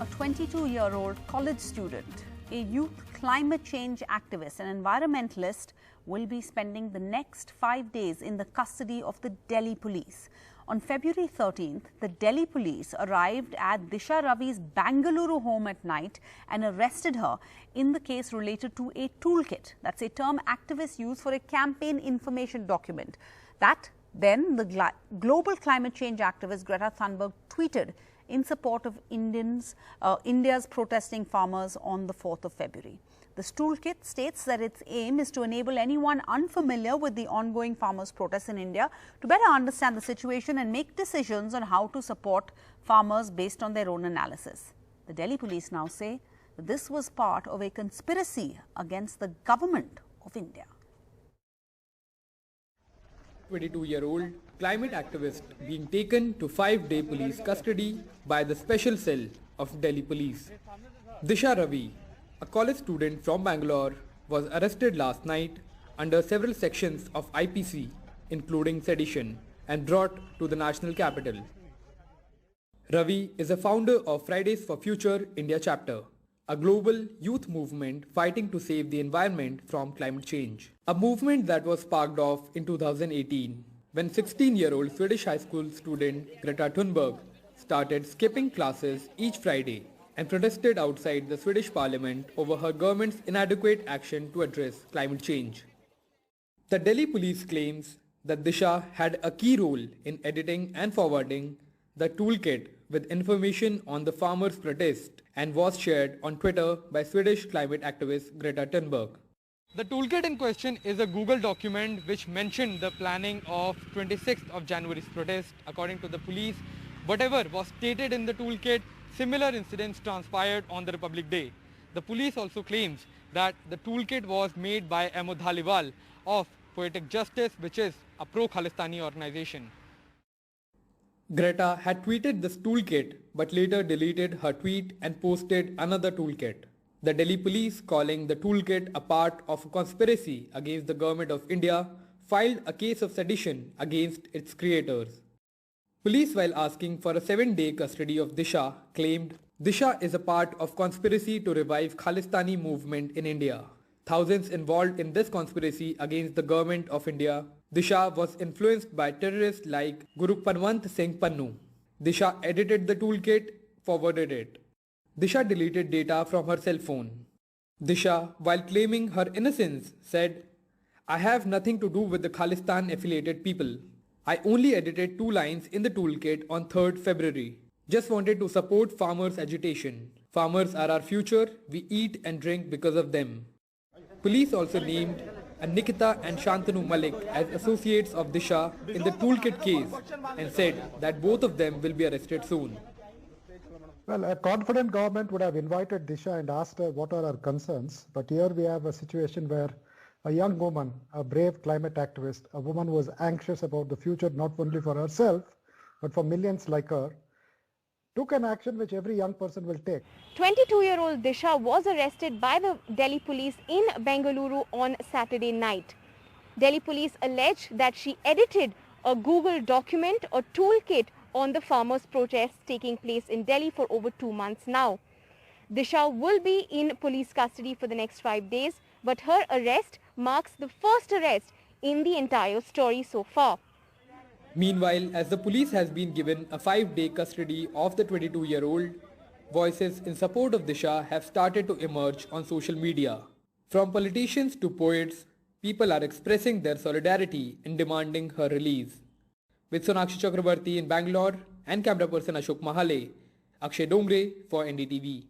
A 22-year-old college student, a youth climate change activist and environmentalist will be spending the next 5 days in the custody of the Delhi police. On February 13th, the Delhi police arrived at Disha Ravi's Bengaluru home at night and arrested her in the case related to a toolkit. That's a term activists use for a campaign information document that then the global climate change activist Greta Thunberg tweeted in support of India's protesting farmers on the 4th of February. This toolkit states that its aim is to enable anyone unfamiliar with the ongoing farmers' protests in India to better understand the situation and make decisions on how to support farmers based on their own analysis. The Delhi police now say that this was part of a conspiracy against the government of India. 22-year-old climate activist being taken to 5-day police custody by the special cell of Delhi police. Disha Ravi, a college student from Bangalore, was arrested last night under several sections of IPC, including sedition, and brought to the national capital. Ravi is a founder of Fridays for Future India chapter, a global youth movement fighting to save the environment from climate change. A movement that was sparked off in 2018 when 16-year-old Swedish high school student Greta Thunberg started skipping classes each Friday and protested outside the Swedish parliament over her government's inadequate action to address climate change. The Delhi police claims that Disha had a key role in editing and forwarding the toolkit with information on the farmers' protest and was shared on Twitter by Swedish climate activist Greta Thunberg. The toolkit in question is a Google document which mentioned the planning of 26th of January's protest. According to the police, whatever was stated in the toolkit, similar incidents transpired on the Republic Day. The police also claims that the toolkit was made by Ahmed Dhaliwal of Poetic Justice, which is a pro-Khalistani organization. Greta had tweeted this toolkit but later deleted her tweet and posted another toolkit. The Delhi police, calling the toolkit a part of a conspiracy against the government of India, filed a case of sedition against its creators. Police, while asking for a 7-day custody of Disha, claimed Disha is a part of conspiracy to revive Khalistani movement in India. Thousands involved in this conspiracy against the government of India. Disha was influenced by terrorists like Guru Panwant Singh Pannu. Disha edited the toolkit, forwarded it. Disha deleted data from her cell phone. Disha, while claiming her innocence, said, "I have nothing to do with the Khalistan affiliated people. I only edited 2 lines in the toolkit on 3rd February. Just wanted to support farmers' agitation. Farmers are our future. We eat and drink because of them." Police also named Nikita and Shantanu Malik as associates of Disha in the toolkit case and said that both of them will be arrested soon. Well, a confident government would have invited Disha and asked her what are her concerns, but here we have a situation where a young woman, a brave climate activist, a woman who was anxious about the future not only for herself, but for millions like her, took an action which every young person will take. 22-year-old Disha was arrested by the Delhi police in Bengaluru on Saturday night. Delhi police allege that she edited a Google document or toolkit on the farmers' protests taking place in Delhi for over 2 months now. Disha will be in police custody for the next 5 days, but her arrest marks the first arrest in the entire story so far. Meanwhile, as the police has been given a 5-day custody of the 22-year-old, voices in support of Disha have started to emerge on social media. From politicians to poets, people are expressing their solidarity in demanding her release. With Sonakshi Chakrabarti in Bangalore and camera person Ashok Mahale, Akshay Dongre for NDTV.